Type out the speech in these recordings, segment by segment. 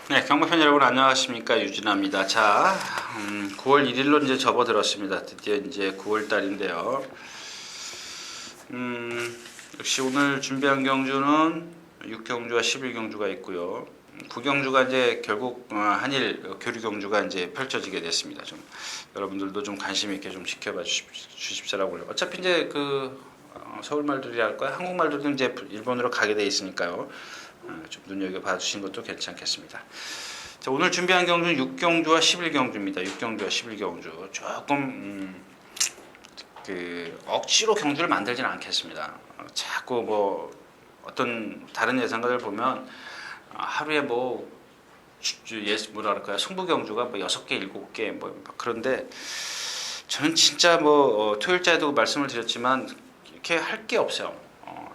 네, 경마편 여러분 안녕하십니까, 유진아입니다. 자, 9월 1일로 이제 접어들었습니다. 드디어 이제 9월 달인데요. 역시 오늘 준비한 경주는 6경주와 11경주가 있고요. 9경주가 이제 결국 한일 교류 경주가 이제 펼쳐지게 됐습니다. 좀 여러분들도 좀 관심 있게 좀 지켜봐 주십사라고 해요. 어차피 이제 서울 말들이 할까요? 한국 말들도 이제 일본으로 가게 돼 있으니까요. 좀 눈여겨봐 주신 것도 괜찮겠습니다. 자, 오늘 준비한 경주는 6경주와 11경주입니다. 6경주와 11경주. 조금 억지로 경주를 만들지는 않겠습니다. 자꾸 뭐 어떤 다른 예상가들 보면 하루에 뭐랄까요? 승부 경주가 뭐 6개, 7개 뭐 그런데 저는 진짜 토요일자에도 말씀을 드렸지만 이렇게 할 게 없어요.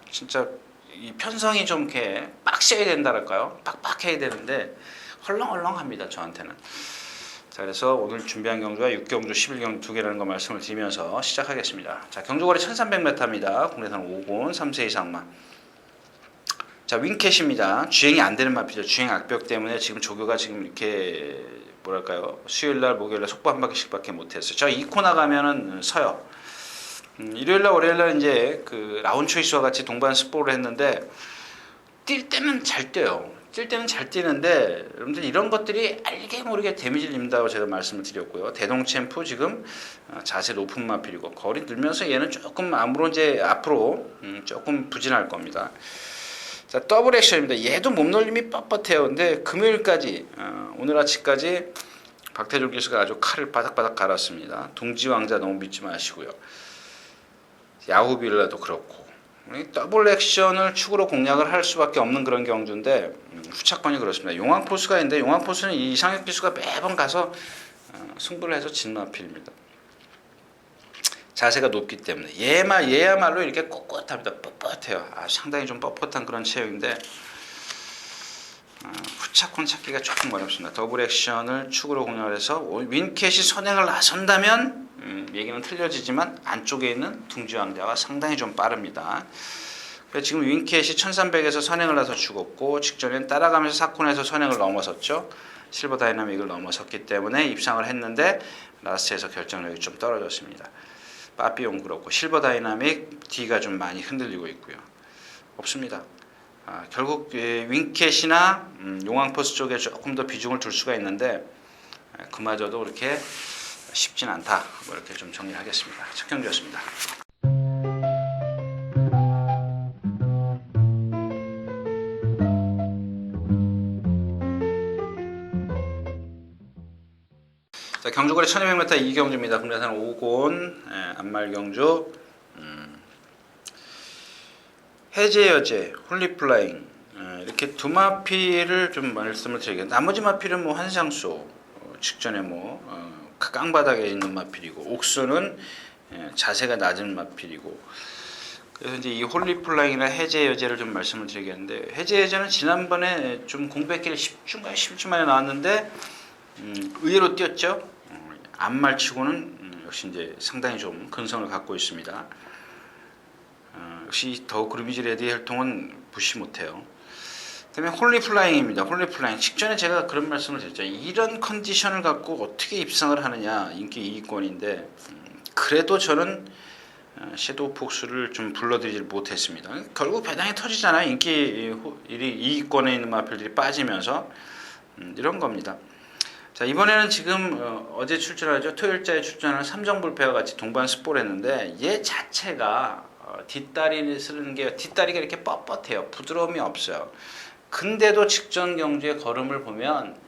진짜 이 편성이 좀 이렇게 빡세야 된다랄까요? 빡빡해야 되는데 헐렁헐렁합니다, 저한테는. 자, 그래서 오늘 준비한 경주가 6경주, 11경주 두 개라는 거 말씀을 드리면서 시작하겠습니다. 자, 경주거리 1300m입니다. 국내산 5군 3세 이상만. 자, 윙캣입니다. 주행이 안 되는 마피죠. 주행 악벽 때문에 지금 조교가 지금 이렇게 뭐랄까요? 수요일날, 목요일날 속보 한 바퀴씩밖에 못했어요. 저 2코 나가면은 서요. 일요일날, 월요일날 이제 라운 초이스와 같이 동반 스포를 했는데 뛸 때는 잘 뛰어요. 뛸 때는 잘 뛰는데 여러분들 이런 것들이 알게 모르게 데미지를 입는다고 제가 말씀을 드렸고요. 대동챔프 지금 자세 높은 마필이고 거리 늘면서 얘는 조금 아무런 이제 앞으로 조금 부진할 겁니다. 자, 더블 액션입니다. 얘도 몸놀림이 뻣뻣해요. 근데 금요일까지 오늘 아침까지 박태준 기수가 아주 칼을 바닥바닥 갈았습니다. 둥지왕자 너무 믿지 마시고요. 야후빌라도 그렇고 더블 액션을 축으로 공략을 할 수밖에 없는 그런 경주인데 후착권이 그렇습니다. 용왕포수가 있는데 용왕포수는 이 이상혁 기수가 매번 가서 승부를 해서 진 마필입니다. 자세가 높기 때문에 얘야말로 이렇게 꼿꼿합니다. 뻣뻣해요. 상당히 좀 뻣뻣한 그런 체형인데 후착권 찾기가 조금 어렵습니다. 더블 액션을 축으로 공략을 해서 윈캣이 선행을 나선다면 얘기는 틀려지지만 안쪽에 있는 둥지왕자가 상당히 좀 빠릅니다. 그래서 지금 윈캣이 1300에서 선행을 나서 죽었고 직전엔 따라가면서 사콘에서 선행을 넘어섰죠. 실버 다이나믹을 넘어섰기 때문에 입상을 했는데 라스트에서 결정력이 좀 떨어졌습니다. 빠삐용 그렇고 실버 다이나믹 D가 좀 많이 흔들리고 있고요. 없습니다. 결국 윙캣이나 용왕포스 쪽에 조금 더 비중을 둘 수가 있는데 그마저도 그렇게 쉽진 않다. 이렇게 좀 정리하겠습니다. 첫 경주였습니다. 자, 경주거리 1200m 2경주입니다. 국내산 5곤 안말경주 해제여제, 홀리플라잉 이렇게 두 마필을 좀 말씀을 드리겠습니다. 나머지 마필은 환상소 직전에 깡바닥에 있는 마필이고 옥수는 자세가 낮은 마필이고 그래서 이제 이 홀리플라잉이나 해제여제를 좀 말씀을 드리겠는데 해제여제는 지난번에 좀 공백기를 10주인가 11주 만에 나왔는데 의외로 뛰었죠. 안말치고는 역시 이제 상당히 좀 근성을 갖고 있습니다. 역시 더 그루비지 레디 혈통은 무시 못해요. 그 다음에 홀리플라잉입니다. 홀리플라잉. 직전에 제가 그런 말씀을 드렸죠. 이런 컨디션을 갖고 어떻게 입상을 하느냐. 인기 2위권인데 그래도 저는 섀도우 폭스를 좀 불러들이지 못했습니다. 결국 배당이 터지잖아요. 인기 2위권에 있는 마필들이 빠지면서 이런 겁니다. 자, 이번에는 지금 어제 출전하죠. 토요일자에 출전하는 삼정불패와 같이 동반 스포를 했는데 얘 자체가 뒷다리를 쓰는 게 뒷다리가 이렇게 뻣뻣해요. 부드러움이 없어요. 근데도 직전 경주의 걸음을 보면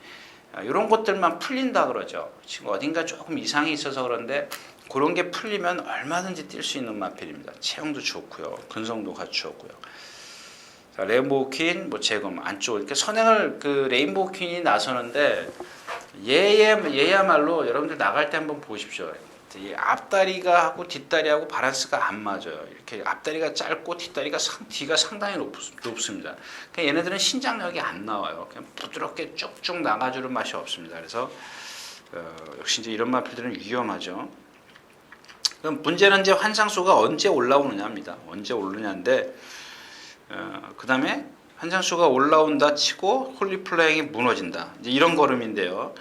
이런 것들만 풀린다 그러죠. 지금 어딘가 조금 이상이 있어서 그런데 그런 게 풀리면 얼마든지 뛸 수 있는 마필입니다. 체형도 좋고요. 근성도 갖추었고요. 자, 레인보우 퀸, 제검 안쪽 이렇게 선행을 레인보우 퀸이 나서는데 얘야말로 여러분들 나갈 때 한번 보십시오. 이 앞다리가 하고 뒷다리하고 바란스가 안 맞아요. 이렇게 앞다리가 짧고 뒤가 상당히 높습니다. 그러니까 얘네들은 신장력이 안 나와요. 그냥 부드럽게 쭉쭉 나가주는 맛이 없습니다. 그래서 역시 이제 이런 마필들은 위험하죠. 그럼 문제는 이제 환상소가 언제 올라오느냐입니다. 언제 오르냐인데 그 다음에 환상수가 올라온다 치고 홀리플레잉이 무너진다. 이제 이런 걸음인데요.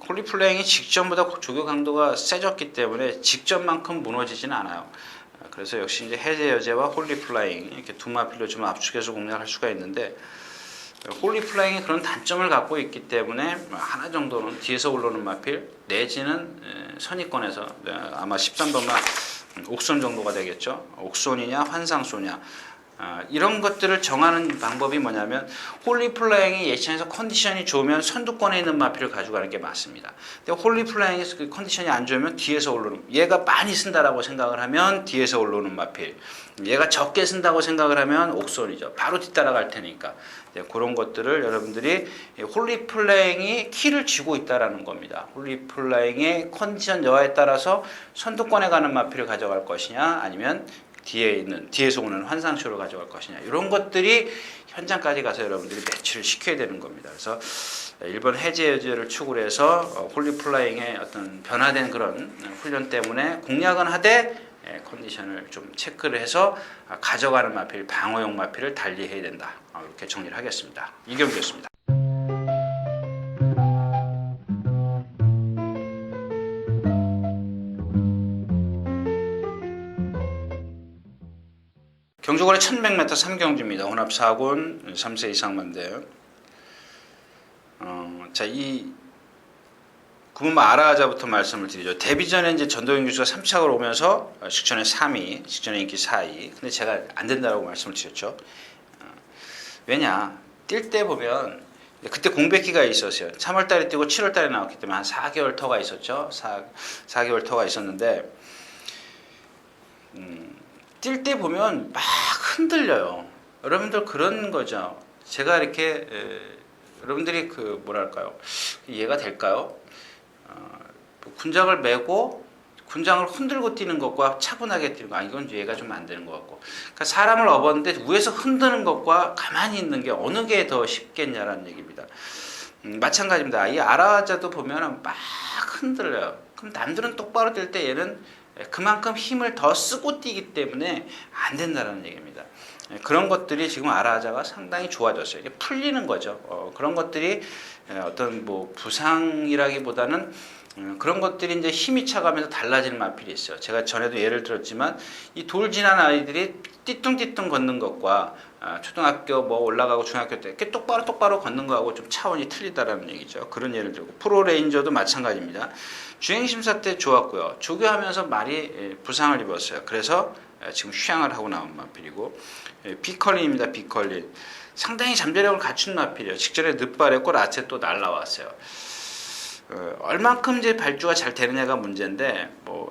홀리플레잉이 직전보다 조교 강도가 세졌기 때문에 직전만큼 무너지지는 않아요. 그래서 역시 이제 해제 여제와 홀리플레잉 이렇게 두 마필로 좀 압축해서 공략할 수가 있는데, 홀리플레잉이 그런 단점을 갖고 있기 때문에 하나 정도는 뒤에서 올라오는 마필 내지는 선입권에서 아마 13번만 옥손 정도가 되겠죠. 옥손이냐 환상소냐, 이런 것들을 정하는 방법이 뭐냐면, 홀리플레잉이 예천에서 컨디션이 좋으면 선두권에 있는 마필을 가져가는 게 맞습니다. 근데 홀리플레잉이 그 컨디션이 안 좋으면 뒤에서 올라오는, 얘가 많이 쓴다라고 생각을 하면 뒤에서 올라오는 마필, 얘가 적게 쓴다고 생각을 하면 옥손이죠. 바로 뒤따라갈 테니까. 그런 것들을 여러분들이 홀리플레잉이 키를 쥐고 있다라는 겁니다. 홀리플레잉의 컨디션 여하에 따라서 선두권에 가는 마필을 가져갈 것이냐, 아니면 뒤에서 오는 환상쇼를 가져갈 것이냐, 이런 것들이 현장까지 가서 여러분들이 매치를 시켜야 되는 겁니다. 그래서 1번 해제 여지를 축으로 해서 홀리플레잉의 어떤 변화된 그런 훈련 때문에 공략은 하되 컨디션을 좀 체크를 해서 가져가는 마필, 방어용 마필을 달리해야 된다. 이렇게 정리를 하겠습니다. 이경주였습니다. 경주거리 1100m 3경주입니다. 혼합 4군 3세 이상만대. 자, 이 구문마 아라하자부터 말씀을 드리죠. 데뷔 전에 이제 전도영 교수가 3착을 오면서 직전에 3위, 직전에 인기 4위. 근데 제가 안 된다라고 말씀을 드렸죠. 왜냐, 뛸 때 보면 그때 공백기가 있었어요. 3월달에 뛰고 7월달에 나왔기 때문에 한 4개월 터가 있었죠. 4개월 터가 있었는데, 뛸 때 보면 막 흔들려요. 여러분들 그런 거죠. 제가 이렇게 여러분들이 그 뭐랄까요, 이해가 될까요? 군장을 메고 군장을 흔들고 뛰는 것과 차분하게 뛰는 거, 이건 이해가 좀 안 되는 것 같고, 그러니까 사람을 업었는데 위에서 흔드는 것과 가만히 있는 게 어느 게 더 쉽겠냐라는 얘기입니다. 마찬가지입니다. 이 아라자도 보면 막 흔들려요. 그럼 남들은 똑바로 뛸 때 얘는 그만큼 힘을 더 쓰고 뛰기 때문에 안 된다는 얘기입니다. 그런 것들이 지금 아라자가 상당히 좋아졌어요. 이게 풀리는 거죠. 그런 것들이 어떤 뭐 부상이라기보다는 그런 것들이 이제 힘이 차가면서 달라지는 마필이 있어요. 제가 전에도 예를 들었지만, 이 돌 지난 아이들이 띠뚱띠뚱 걷는 것과 초등학교 뭐 올라가고 중학교 때 이렇게 똑바로 걷는 거하고 좀 차원이 틀리다라는 얘기죠. 그런 예를 들고, 프로레인저도 마찬가지입니다. 주행심사 때 좋았고요. 조교하면서 많이 부상을 입었어요. 그래서 지금 휴양을 하고 나온 마필이고, 비컬린입니다. 비컬린. 상당히 잠재력을 갖춘 마필이에요. 직전에 늦발했고 라체 또 날라왔어요. 얼만큼 이제 발주가 잘 되느냐가 문제인데, 뭐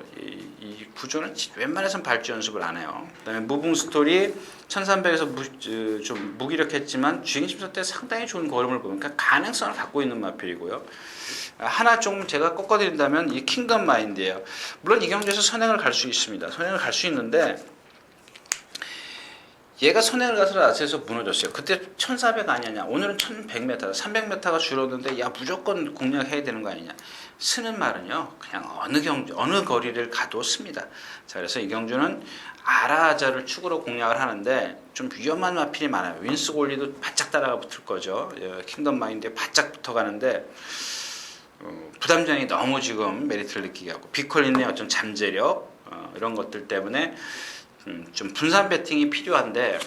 이 구조는 웬만해서는 발주 연습을 안 해요. 그다음에 무빙 스토리 1300에서 좀 무기력했지만 주행심사 때 상당히 좋은 걸음을 보니까 가능성을 갖고 있는 마필이고요. 하나 좀 제가 꺾어드린다면 이 킹덤 마인드예요. 물론 이 경주에서 선행을 갈 수 있습니다. 선행을 갈 수 있는데, 얘가 선행을 가서 라스에서 무너졌어요. 그때 1400 아니냐, 오늘은 1100m, 300m가 줄었는데 야 무조건 공략해야 되는 거 아니냐. 쓰는 말은요, 그냥 어느 거리를 가도 씁니다. 자, 그래서 이 경주는 아라자를 축으로 공략을 하는데 좀 위험한 마필이 많아요. 윈스 골리도 바짝 따라가 붙을 거죠. 킹덤 마인드에 바짝 붙어가는데 부담장이 너무 지금 메리트를 느끼게 하고, 비컬린의 어떤 잠재력 이런 것들 때문에 좀 분산 배팅이 필요한데,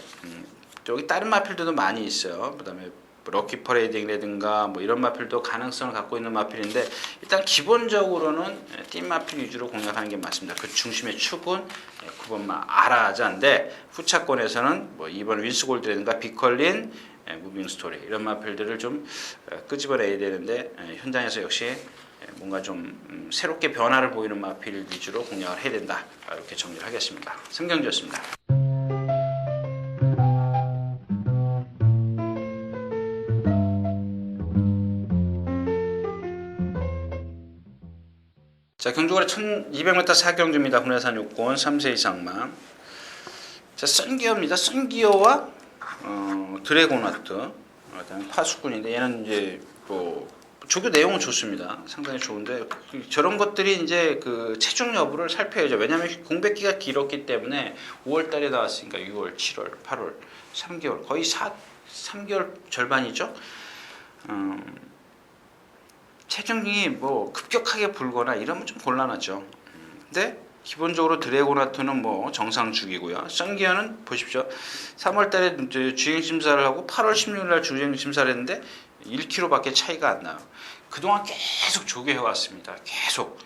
여기 다른 마필들도 많이 있어요. 그 다음에 럭키 퍼레이딩이라든가 뭐 이런 마필도 가능성을 갖고 있는 마필인데, 일단 기본적으로는 띵 마필 위주로 공략하는 게 맞습니다. 그 중심의 축은 9번마 아라자인데, 후차권에서는 뭐 2번 윈스골드라든가 비컬린, 무빙 스토리 이런 마필들을 좀 끄집어내야 되는데, 현장에서 역시 뭔가 좀 새롭게 변화를 보이는 마필 위주로 공략을 해야 된다. 이렇게 정리를 하겠습니다. 승경주였습니다. 자, 경주거리 1200m 4경주입니다. hun해산 6권 3세 이상만. 자, 썬기어입니다. 썬기어와 드래곤와트, 그다음에 파수꾼인데, 얘는 이제 뭐 조교 내용은 좋습니다. 상당히 좋은데, 저런 것들이 이제 그 체중 여부를 살펴야죠. 왜냐하면 공백기가 길었기 때문에 5월달에 나왔으니까 6월, 7월, 8월, 3개월 거의 3개월 절반이죠. 체중이 뭐 급격하게 불거나 이러면 좀 곤란하죠. 근데 기본적으로 드래곤아트는 뭐 정상 주기고요. 선기어는 보십시오. 3월달에 주행 심사를 하고 8월 16일날 주행 심사를 했는데 1kg밖에 차이가 안 나요. 그동안 계속 조교해 왔습니다. 계속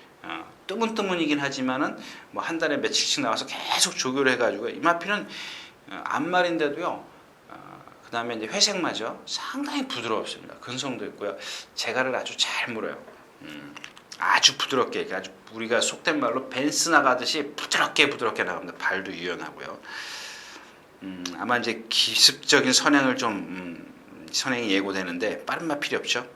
뜨문뜨문이긴 하지만은 뭐 한 달에 며칠씩 나와서 계속 조교를 해가지고 이 마피는 암말인데도요. 그 다음에 이제 회색마저 상당히 부드럽습니다. 근성도 있고요. 재갈을 아주 잘 물어요. 아주 부드럽게, 아주 우리가 속된 말로 벤스 나가듯이 부드럽게 나갑니다. 발도 유연하고요. 아마 이제 기습적인 선행을 선행이 예고되는데 빠른 맛 필요 없죠.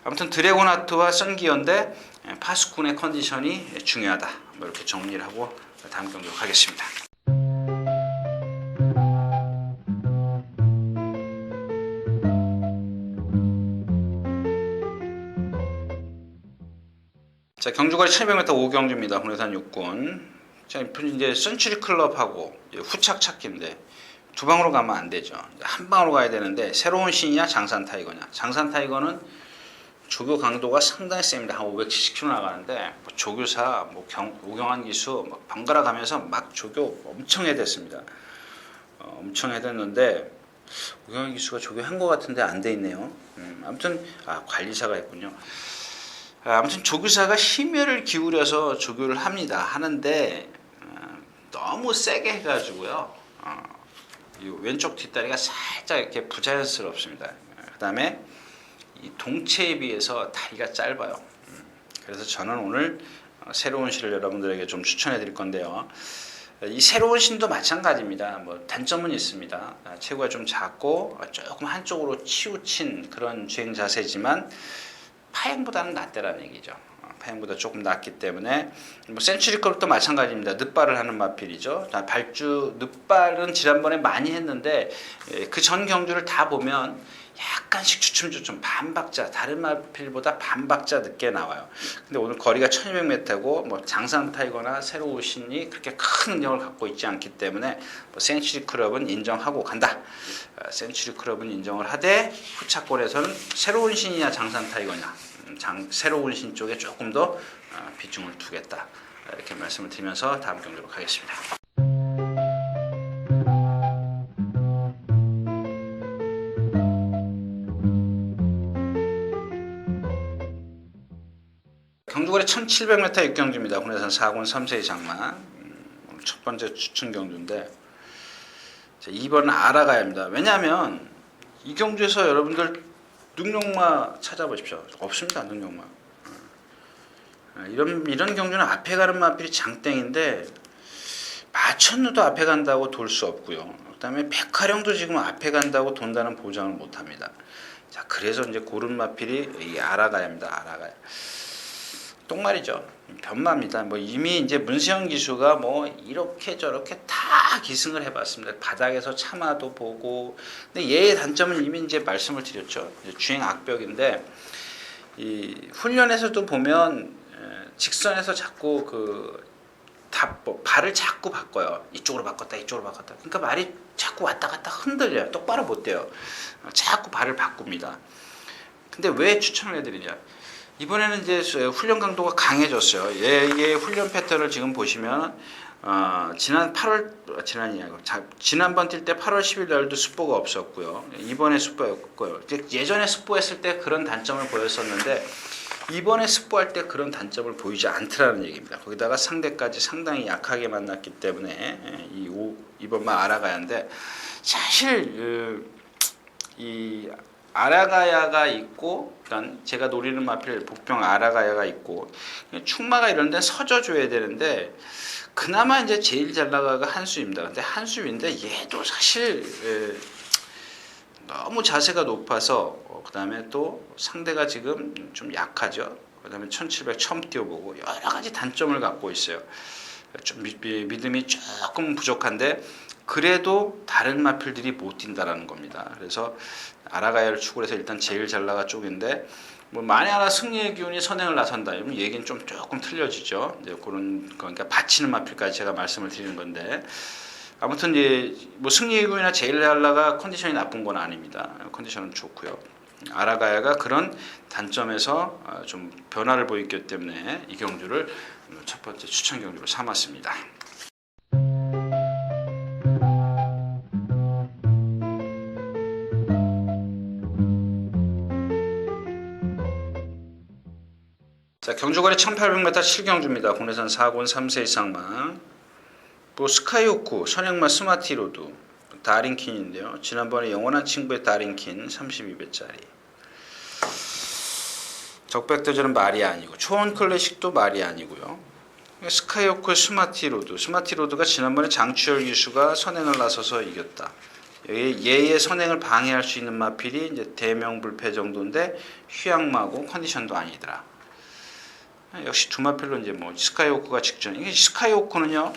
아무튼 드래곤아트와 선기어인데 파수꾼의 컨디션이 중요하다. 뭐 이렇게 정리를 하고 다음 경기로 가겠습니다. 자, 경주거리 1200m 5경주입니다. 국내산 육군. 자, 이제 센츄리 클럽하고 후착 찾기인데 두 방으로 가면 안 되죠. 한 방으로 가야 되는데 새로운 신이냐 장산 타이거냐. 장산 타이거는 조교 강도가 상당히 셉니다. 한 570km 나가는데 뭐 조교사, 오경환 기수 막 번갈아 가면서 막 조교 엄청 해댔습니다. 엄청 해댔는데 오경환 기수가 조교한 것 같은데 안 돼 있네요. 아무튼 관리사가 있군요. 아무튼 조교사가 심혈을 기울여서 조교를 하는데 너무 세게 해가지고요. 이 왼쪽 뒷다리가 살짝 이렇게 부자연스럽습니다. 그 다음에 이 동체에 비해서 다리가 짧아요. 그래서 저는 오늘 새로운 신을 여러분들에게 좀 추천해 드릴 건데요. 이 새로운 신도 마찬가지입니다. 뭐 단점은 있습니다. 체구가 좀 작고 조금 한쪽으로 치우친 그런 주행 자세지만 파행보다는 낫다라는 얘기죠. 파행보다 조금 낫기 때문에 뭐 센츄리컵도 마찬가지입니다. 늑발을 하는 마필이죠. 발주 늑발은 지난번에 많이 했는데 그 전 경주를 다 보면 약간씩 주춤주춤 반박자 다른 마필보다 반박자 늦게 나와요. 근데 오늘 거리가 1200m고 뭐 장산 타이거나 새로 오신이 그렇게 큰 능력을 갖고 있지 않기 때문에 뭐 센츄리 클럽은 인정하고 간다. 센츄리 클럽은 인정을 하되 후차권에서는 새로운 신이냐 장산 타이거냐 새로운 신 쪽에 조금 더 비중을 두겠다. 이렇게 말씀을 드리면서 다음 경기로 가겠습니다. 경주거리 1700m 육경주입니다. 국내산 4군 3세의 장마. 오늘 첫 번째 추천 경주인데 2번은 알아가야 합니다. 왜냐하면 이 경주에서 여러분들 능력마 찾아보십시오. 없습니다. 능력마. 이런 경주는 앞에 가는 마필이 장땡인데 마천루도 앞에 간다고 돌 수 없고요. 그다음에 백화령도 지금 앞에 간다고 돈다는 보장을 못합니다. 자, 그래서 이제 고른 마필이 이 알아가야 합니다. 알아가야. 똥말이죠. 변마입니다. 뭐 이미 이제 문세영 기수가 뭐 이렇게 저렇게 다 기승을 해봤습니다. 바닥에서 참아도 보고. 근데 얘의 단점은 이미 이제 말씀을 드렸죠. 이제 주행 악벽인데 이 훈련에서도 보면 직선에서 자꾸 발을 자꾸 바꿔요. 이쪽으로 바꿨다, 이쪽으로 바꿨다. 그러니까 말이 자꾸 왔다 갔다 흔들려요. 똑바로 못 돼요. 자꾸 발을 바꿉니다. 근데 왜 추천을 해드리냐? 이번에는 이제 훈련 강도가 강해졌어요. 얘의 훈련 패턴을 지금 보시면 지난번 뛸 때 8월 10일 날도 습보가 없었고요. 이번에 습보였고요. 예전에 습보했을 때 그런 단점을 보였었는데 이번에 습보할 때 그런 단점을 보이지 않더라는 얘기입니다. 거기다가 상대까지 상당히 약하게 만났기 때문에 이번만 알아가야 하는데 사실 이 아라가야가 있고, 그러니까 제가 노리는 마필 복병 아라가야가 있고, 충마가 이런 데 서져줘야 되는데, 그나마 이제 제일 잘 나가가 한수입니다. 근데 한수인데 얘도 사실 너무 자세가 높아서, 그 다음에 또 상대가 지금 좀 약하죠. 그 다음에 1700 처음 뛰어보고 여러 가지 단점을 갖고 있어요. 좀 믿음이 조금 부족한데, 그래도 다른 마필들이 못 뛴다라는 겁니다. 그래서 아라가야를 추구를 해서 일단 제일 잘 나가 쪽인데 뭐 만에 하나 승리의 기운이 선행을 나선다. 이러면 얘기는 조금 틀려지죠. 이제 그런 그러니까 받치는 마필까지 제가 말씀을 드리는 건데 아무튼 이제 뭐 승리이구나 제일랄라가 컨디션이 나쁜 건 아닙니다. 컨디션은 좋고요. 아라가야가 그런 단점에서 좀 변화를 보였기 때문에 이 경주를 첫 번째 추천 경주로 삼았습니다. 자, 경주거리 1800m 7경주입니다. 국내산 4군 3세 이상만. 뭐 스카이호크, 선행마 스마티로드, 다링킨인데요. 지난번에 영원한 친구의 다링킨 32배짜리. 적백도전은 말이 아니고 초원 클래식도 말이 아니고요. 스카이호크 스마티로드가 지난번에 장추열 기수가 선행을 나서서 이겼다. 얘의 선행을 방해할 수 있는 마필이 이제 대명불패 정도인데 휴양마고 컨디션도 아니더라. 역시 두 마필로 이제 뭐 스카이호크가 직전. 이게 스카이호크는요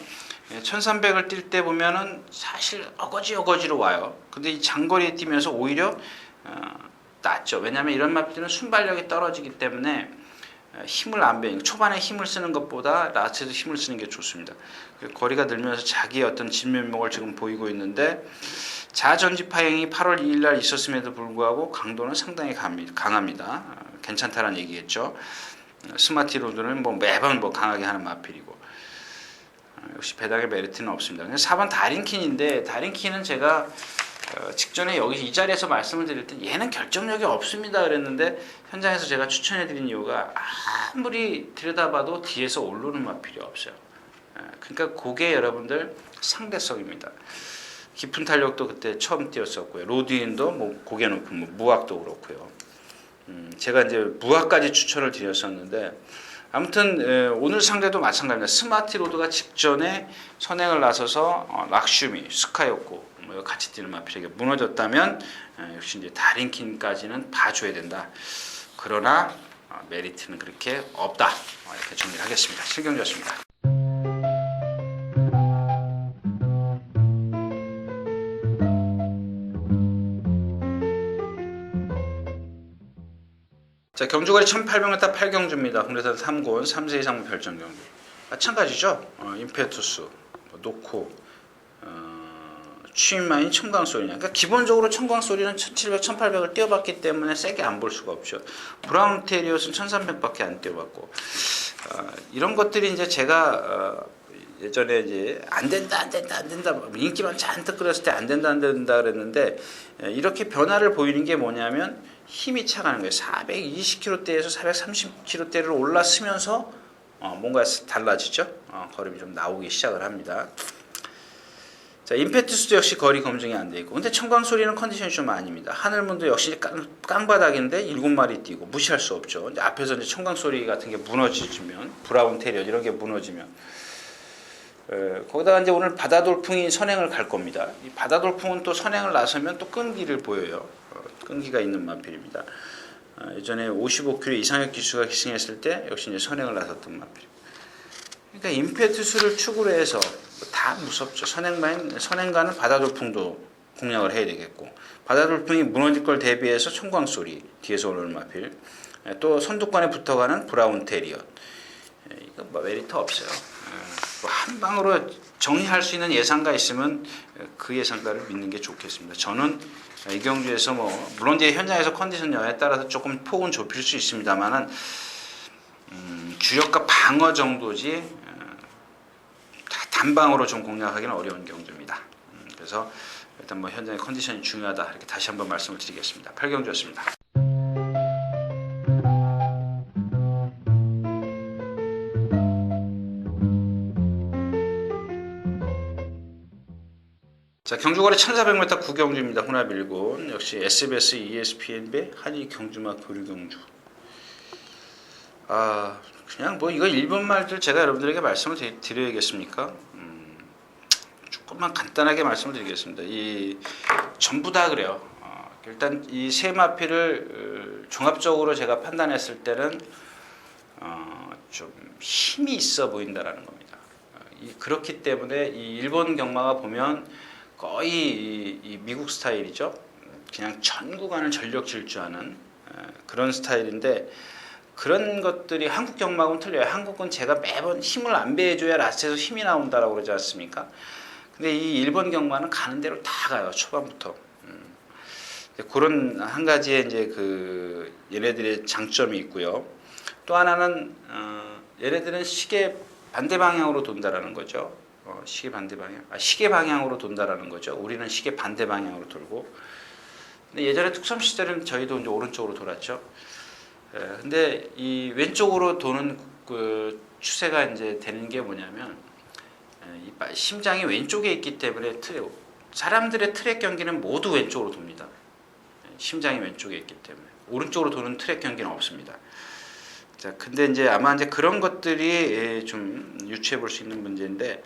1300을 뛸 때 보면은 사실 어거지로 와요. 근데 이 장거리에 뛰면서 오히려 낫죠. 왜냐하면 이런 마필은 순발력이 떨어지기 때문에 힘을 안 빼. 초반에 힘을 쓰는 것보다 라스트에서 힘을 쓰는 게 좋습니다. 거리가 늘면서 자기의 어떤 진면목을 지금 보이고 있는데 자전지 파행이 8월 2일 날 있었음에도 불구하고 강도는 상당히 강합니다. 괜찮다라는 얘기겠죠. 스마티로드는 뭐 매번 뭐 강하게 하는 마필이고 역시 배당의 메리트는 없습니다. 4번 다링킨인데 다링킨은 제가 직전에 여기 이 자리에서 말씀을 드릴 때 얘는 결정력이 없습니다 그랬는데 현장에서 제가 추천해 드린 이유가 아무리 들여다봐도 뒤에서 오르는 마필이 없어요. 그러니까 그게 여러분들 상대성입니다. 깊은 탄력도 그때 처음 뛰었었고요. 로드인도 뭐 고개 높은 뭐 무악도 그렇고요. 제가 이제 무악까지 추천을 드렸었는데 아무튼 오늘 상대도 마찬가지입니다. 스마티로드가 직전에 선행을 나서서 락슈미, 스카이호크 뭐 같이 뛰는 마필에게 무너졌다면 역시 이제 다링킨까지는 봐줘야 된다. 그러나 메리트는 그렇게 없다. 이렇게 정리를 하겠습니다. 실경주였습니다. 자, 경주거리 1800m 8경주입니다. 국내산 3군 3세 이상 별정 경주. 마찬가지죠. 임페투스, 노코, 취임마인 청광소리냐. 그러니까 기본적으로 청광소리는 1700, 1800을 뛰어봤기 때문에 세게 안 볼 수가 없죠. 브라운 테리엇은 1300밖에 안 뛰어봤고 이런 것들이 이제 제가 예전에 이제 안 된다 인기만 잔뜩 끌었을 때 안 된다 그랬는데 이렇게 변화를 보이는 게 뭐냐면 힘이 차가는 거예요. 420km대에서 430km대를 올라서면서 뭔가 달라지죠. 걸음이 좀 나오기 시작을 합니다. 자, 임페투스도 역시 거리 검증이 안 돼 있고, 근데 청광소리는 컨디션이 좀 아닙니다. 하늘문도 역시 깡바닥인데 7마리 뛰고 무시할 수 없죠. 이제 앞에서 이제 청광소리 같은 게 무너지면 브라운 테리어 이런 게 무너지면 거기다가 이제 오늘 바다돌풍이 선행을 갈 겁니다. 이 바다돌풍은 또 선행을 나서면 또 끈기를 보여요. 끈기가 있는 마필입니다. 예전에 55km 이상혁 기수가 기승했을 때 역시 이제 선행을 나섰던 마필. 그러니까 임페투스를 축으로 해서 다 무섭죠. 선행가는 바다돌풍도 공략을 해야 되겠고 바다돌풍이 무너질 걸 대비해서 청광소리 뒤에서 오르는 마필 또 선두권에 붙어가는 브라운 테리엇 이거 뭐 메리트 없어요. 한 방으로 정리할 수 있는 예상가 있으면 그 예상가를 믿는 게 좋겠습니다. 저는 이 경주에서 물론 이제 현장에서 컨디션 여하에 따라서 조금 폭은 좁힐 수 있습니다만은 주력과 방어 정도지 단방으로 좀 공략하기는 어려운 경주입니다. 그래서 일단 현장의 컨디션이 중요하다 이렇게 다시 한번 말씀을 드리겠습니다. 8경주였습니다. 자, 경주거리 1400m 9경주입니다. 혼합 1군 역시 SBS, ESPN배 한일 경주마 교류경주. 그냥 이거 일본 말들 제가 여러분들에게 말씀을 드려야겠습니까? 조금만 간단하게 말씀을 드리겠습니다. 전부 다 그래요. 일단 이 세 마필을 종합적으로 제가 판단했을 때는 좀 힘이 있어 보인다라는 겁니다. 그렇기 때문에 이 일본 경마가 보면 거의 이 미국 스타일이죠. 그냥 전 구간을 전력 질주하는 그런 스타일인데 그런 것들이 한국 경마하고는 틀려요. 한국은 제가 매번 힘을 안 배해줘야 라스트에서 힘이 나온다라고 그러지 않습니까? 근데 이 1번 경마는 가는 대로 다 가요. 초반부터. 그런 한 가지의 이제 그 얘네들의 장점이 있고요. 또 하나는 얘네들은 시계 반대 방향으로 돈다라는 거죠. 시계 반대 방향, 시계 방향으로 돈다라는 거죠. 우리는 시계 반대 방향으로 돌고. 근데 예전에 툭섬 시절은 저희도 이제 오른쪽으로 돌았죠. 근데 이 왼쪽으로 도는 그 추세가 이제 되는 게 뭐냐면 심장이 왼쪽에 있기 때문에 사람들의 트랙 경기는 모두 왼쪽으로 돕니다. 심장이 왼쪽에 있기 때문에 오른쪽으로 도는 트랙 경기는 없습니다. 자, 근데 이제 아마 이제 그런 것들이 좀 유추해 볼 수 있는 문제인데,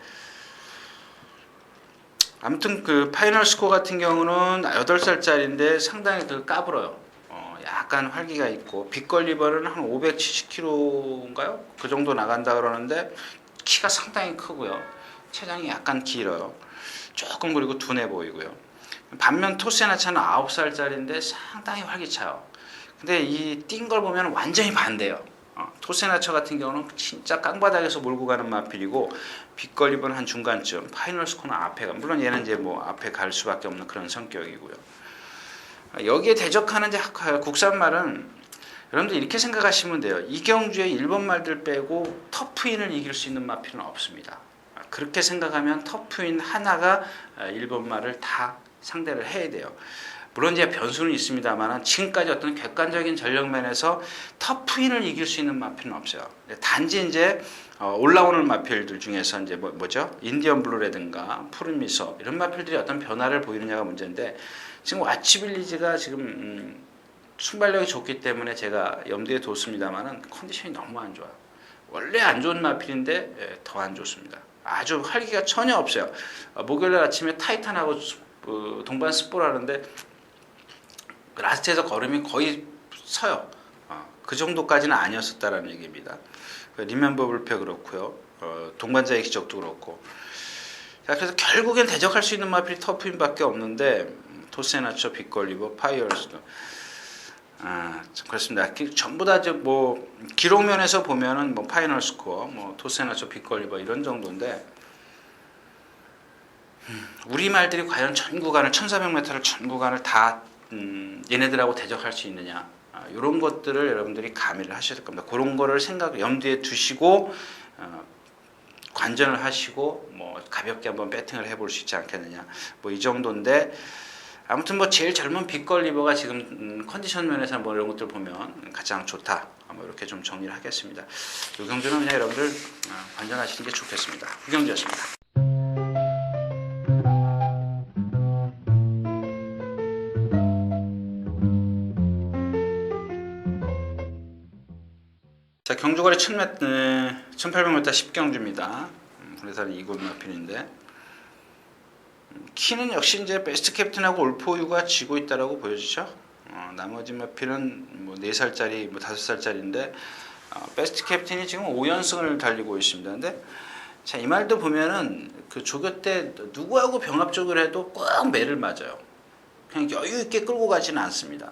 아무튼 그 파이널 스코어 같은 경우는 8살짜리인데 상당히 그 까불어요. 약간 활기가 있고, 빅걸리버는 한 570kg인가요? 그 정도 나간다 그러는데 키가 상당히 크고요. 체장이 약간 길어요. 조금 그리고 둔해 보이고요. 반면 토세나차는 9살짜리인데 상당히 활기차요. 근데 이 뛴 걸 보면 완전히 반대예요. 토세나차 같은 경우는 진짜 깡바닥에서 몰고 가는 마필이고, 빅걸리버는 한 중간쯤, 파이널 스코어는 앞에 가. 물론 얘는 이제 뭐 앞에 갈 수밖에 없는 그런 성격이고요. 여기에 대적하는 이제 국산말은 여러분들 이렇게 생각하시면 돼요. 이경주의 1번 말들 빼고 터프인을 이길 수 있는 마필은 없습니다. 그렇게 생각하면 터프인 하나가 1번 말을 다 상대를 해야 돼요. 물론 이제 변수는 있습니다만 지금까지 어떤 객관적인 전력 면에서 터프인을 이길 수 있는 마필은 없어요. 단지 이제 올라오는 마필들 중에서 이제 뭐죠? 인디언 블루라든가 푸른 미소 이런 마필들이 어떤 변화를 보이느냐가 문제인데, 지금 와치빌리지가 지금 순발력이 좋기 때문에 제가 염두에 뒀습니다만 컨디션이 너무 안 좋아요. 원래 안 좋은 마필인데 더 안 좋습니다. 아주 활기가 전혀 없어요. 목요일 아침에 타이탄하고 동반 스포라는데 라스트에서 걸음이 거의 서요. 그 정도까지는 아니었었다라는 얘기입니다. 리멤버 불패 그렇고요. 동반자의 기적도 그렇고. 자, 그래서 결국엔 대적할 수 있는 마필이 터프인밖에 없는데, 토세나초, 빅걸리버, 파이어스도 그렇습니다. 전부 다 뭐 기록면에서 보면은 뭐 파이널 스코어, 뭐 토세나초, 빅걸리버 이런 정도인데, 우리 말들이 과연 전 구간을 1400m를 전 구간을 다 얘네들하고 대적할 수 있느냐, 이런 것들을 여러분들이 가미를 하셔야 될 겁니다. 그런 거를 염두에 두시고 관전을 하시고 뭐 가볍게 한번 배팅을 해볼 수 있지 않겠느냐, 뭐 이 정도인데, 아무튼 뭐 제일 젊은 빅걸리버가 지금 컨디션 면에서 뭐 이런 것들 보면 가장 좋다, 뭐 이렇게 좀 정리를 하겠습니다. 유경주는 그냥 여러분들 관전하시는 게 좋겠습니다. 유경주였습니다. 자, 경주거리 1800m 10경주입니다. 군대사는 2군 마필인데, 키는 역시 이제 베스트 캡틴하고 올포유가 지고 있다라고 보여지죠. 나머지 마필은 뭐 4살짜리, 뭐 5살짜리인데, 베스트 캡틴이 지금 5연승을 달리고 있습니다. 근데 자, 이 말도 보면은 그 조교 때 누구하고 병합적으로 해도 꼭 매를 맞아요. 그냥 여유 있게 끌고 가지는 않습니다.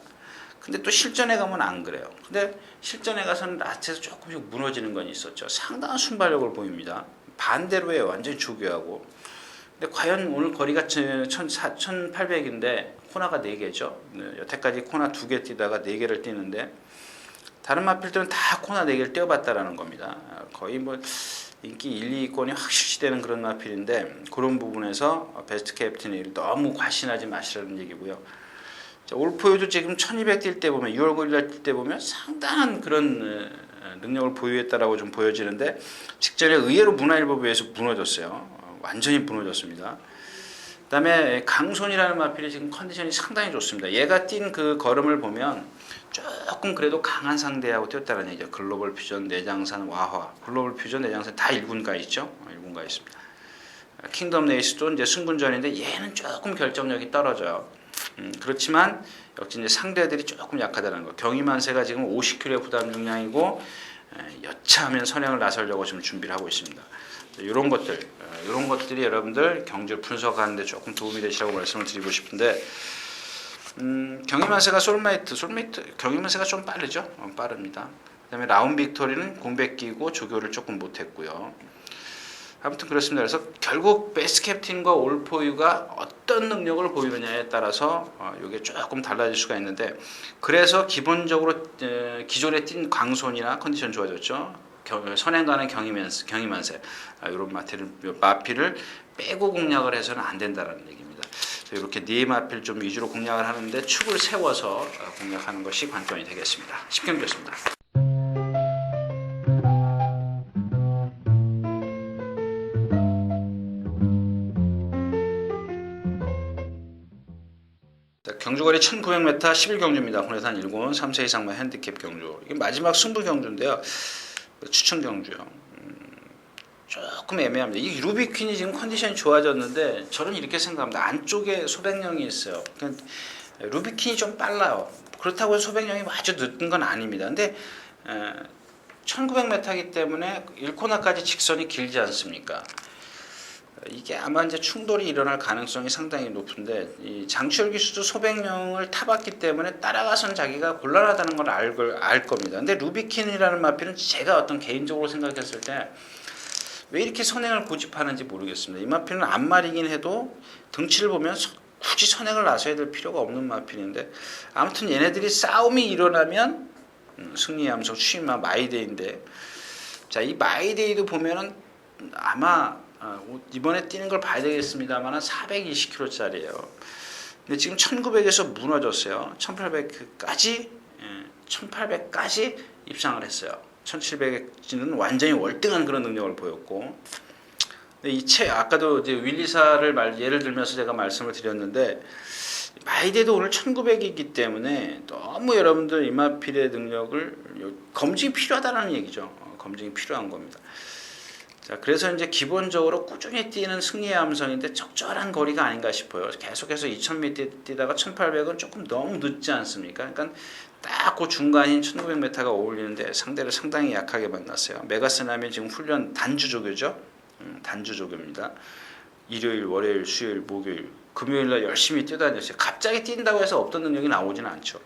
근데 또 실전에 가면 안 그래요. 근데 실전에 가서는 라스트에서 조금씩 무너지는 건 있었죠. 상당한 순발력을 보입니다. 반대로 해요. 완전히 조교하고. 근데 과연 오늘 거리가 1800인데 코너가 4개죠. 여태까지 코너 2개 뛰다가 4개를 뛰는데, 다른 마필들은 다 코너 4개를 뛰어봤다라는 겁니다. 거의 뭐 인기 1, 2위권이 확실시 되는 그런 마필인데, 그런 부분에서 베스트 캡틴이 너무 과신하지 마시라는 얘기고요. 올포유도 지금 1200 뛸 때 보면, 6월 9일 날 뛸 때 보면 상당한 그런 능력을 보유했다라고 좀 보여지는데, 직전에 의외로 문화일보에 의해서 무너졌어요. 완전히 무너졌습니다. 그 다음에 강손이라는 마필이 지금 컨디션이 상당히 좋습니다. 얘가 뛴 그 걸음을 보면 조금 그래도 강한 상대하고 뛰었다는 얘기죠. 글로벌 퓨전, 내장산, 와화. 글로벌 퓨전, 내장산 다 1군가 있죠. 1군가 있습니다. 킹덤 레이스도 이제 승군전인데 얘는 조금 결정력이 떨어져요. 그렇지만 역시 이제 상대들이 조금 약하다는 거. 경희만세가 지금 50kg 부담 중량이고 여차하면 선행을 나서려고 지금 준비를 하고 있습니다. 이런 것들이 여러분들 경주를 분석하는데 조금 도움이 되시라고 말씀을 드리고 싶은데, 경희만세가 솔메이트 경희만세가 좀 빠르죠. 빠릅니다. 그다음에 라운 빅토리는 공백 끼고 조교를 조금 못했고요. 아무튼 그렇습니다. 그래서 결국 베스트 캡틴과 올포유가 어떤 능력을 보이느냐에 따라서 이게 조금 달라질 수가 있는데, 그래서 기본적으로 기존에 뛴 광손이나 컨디션 좋아졌죠. 선행가는 경희만세 이런 마필을 빼고 공략을 해서는 안 된다는 얘기입니다. 이렇게 네 마필 좀 위주로 공략을 하는데 축을 세워서 공략하는 것이 관건이 되겠습니다. 10경기였습니다. 경주거리 1900m 11경주입니다. 혼해산 1군 3세 이상만 핸디캡 경주. 이게 마지막 승부 경주인데요. 추천 경주요. 조금 애매합니다. 이 루비퀸이 지금 컨디션이 좋아졌는데 저는 이렇게 생각합니다. 안쪽에 소백령이 있어요. 그러니까 루비퀸이 좀 빨라요. 그렇다고 해서 소백령이 아주 늦은 건 아닙니다. 근데 1900m이기 때문에 1코너까지 직선이 길지 않습니까? 이게 아마 이제 충돌이 일어날 가능성이 상당히 높은데, 이 장치열 기수도 소백령을 타봤기 때문에 따라가선 자기가 곤란하다는 걸 알 겁니다. 근데 루비킨이라는 마필은 제가 어떤 개인적으로 생각했을 때 왜 이렇게 선행을 고집하는지 모르겠습니다. 이 마필은 앞말이긴 해도 등치를 보면 굳이 선행을 나서야 될 필요가 없는 마필인데, 아무튼 얘네들이 싸움이 일어나면 승리의 함성 추임마 마이데이인데, 자, 이 마이데이도 보면은 아마 이번에 뛰는 걸 봐야 되겠습니다만 420kg짜리예요. 근데 지금 1900에서 무너졌어요. 1800까지 입상을 했어요. 1700에는 완전히 월등한 그런 능력을 보였고, 근데 아까도 이제 윌리사를 예를 들면서 제가 말씀을 드렸는데, 마이데도 오늘 1900이기 때문에 너무 여러분들 이마필의 능력을 검증이 필요하다는 얘기죠. 검증이 필요한 겁니다. 자, 그래서 이제 기본적으로 꾸준히 뛰는 승리의 함성인데 적절한 거리가 아닌가 싶어요. 계속해서 2000m 뛰다가 1800은 조금 너무 늦지 않습니까? 그러니까 딱 그 중간인 1900m가 어울리는데 상대를 상당히 약하게 만났어요. 메가스남이 지금 훈련 단주조교죠. 단주조교입니다. 일요일, 월요일, 수요일, 목요일, 금요일날 열심히 뛰어다녔어요. 갑자기 뛴다고 해서 없던 능력이 나오지는 않죠.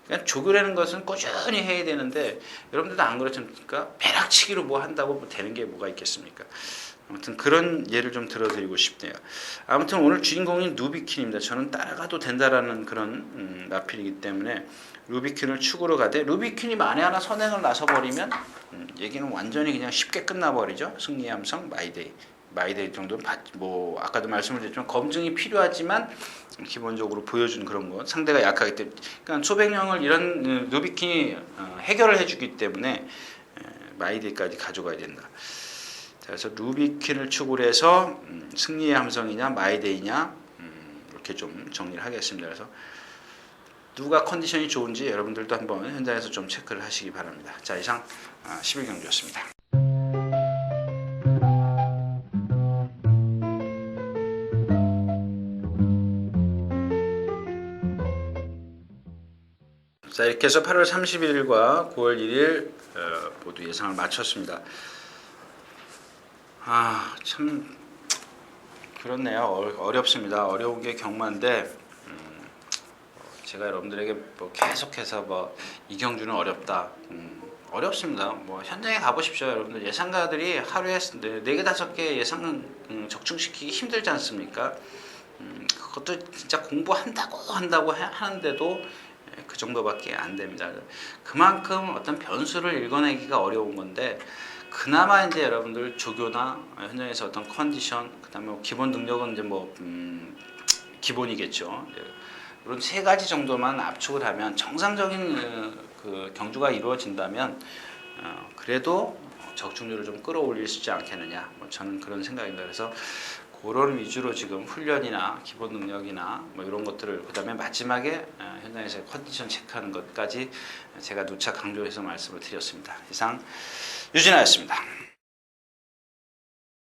그러니까 조교라는 것은 꾸준히 해야 되는데, 여러분들도 안 그렇습니까? 벼락치기로 뭐 한다고 뭐 되는 게 뭐가 있겠습니까? 아무튼 그런 예를 좀 들어드리고 싶네요. 아무튼 오늘 주인공인 루비킨입니다. 저는 따라가도 된다라는 그런 마필이기 때문에 루비킨을 축으로 가되, 루비킨이 만에 하나 선행을 나서버리면 얘기는 완전히 그냥 쉽게 끝나버리죠. 승리의 함성 마이데이 정도는 뭐 아까도 말씀을 드렸지만 검증이 필요하지만 기본적으로 보여주는 그런 것, 상대가 약하기 때문에, 그러니까 소백령을 이런 루비킨이 해결을 해주기 때문에 마이데이까지 가져가야 된다. 그래서 루비킨을 축으로 해서 승리의 함성이냐 마이데이냐 이렇게 좀 정리를 하겠습니다. 그래서 누가 컨디션이 좋은지 여러분들도 한번 현장에서 좀 체크를 하시기 바랍니다. 자, 이상 11경주였습니다. 자, 이렇게 해서 8월 31일과 9월 1일 모두 예상을 마쳤습니다. 참 그렇네요. 어렵습니다. 어려운 게 경마인데, 제가 여러분들에게 뭐 계속해서 뭐 이경주는 어렵다, 어렵습니다. 뭐 현장에 가보십시오. 여러분들 예상가들이 하루에 4개 5개 예상 적중시키기 힘들지 않습니까? 그것도 진짜 공부한다고 하는데도 그 정도밖에 안 됩니다. 그만큼 어떤 변수를 읽어내기가 어려운 건데, 그나마 이제 여러분들 조교나 현장에서 어떤 컨디션, 그다음에 기본 능력은 이제 뭐 기본이겠죠. 이런 3가지 정도만 압축을 하면 정상적인 그 경주가 이루어진다면 그래도 적중률을 좀 끌어올릴 수 있지 않겠느냐. 뭐 저는 그런 생각입니다. 그래서 그런 위주로 지금 훈련이나 기본 능력이나 뭐 이런 것들을, 그다음에 마지막에 현장에서 컨디션 체크하는 것까지 제가 누차 강조해서 말씀을 드렸습니다. 이상 유진아였습니다.